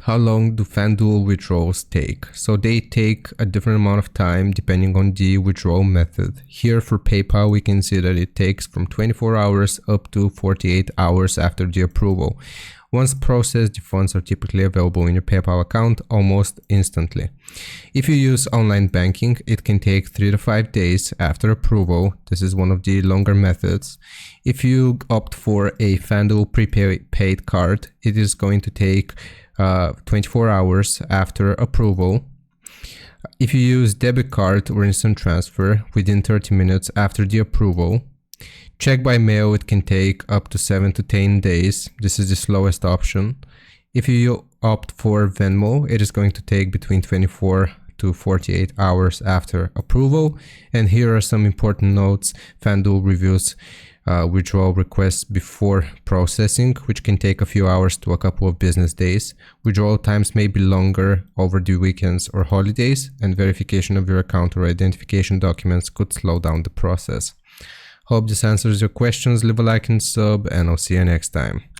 How long do Fanduel withdrawals take? So they take a different amount of time depending on the withdrawal method. Here for PayPal, we can see that it takes from 24 hours up to 48 hours after the approval. Once processed, the funds are typically available in your PayPal account almost instantly. If you use online banking, it can take 3 to 5 days after approval. This is one of the longer methods. If you opt for a Fanduel prepaid card, it is going to take 24 hours after approval. If you use debit card or instant transfer, within 30 minutes after the approval. Check by mail, it can take up to 7 to 10 days. This is the slowest option. If you opt for Venmo, it is going to take between 24 to 48 hours after approval. And here are some important notes. Fanduel reviews withdrawal requests before processing, which can take a few hours to a couple of business days. Withdrawal times may be longer over the weekends or holidays, and verification of your account or identification documents could slow down the process. Hope this answers your questions. Leave a like and sub, and I'll see you next time.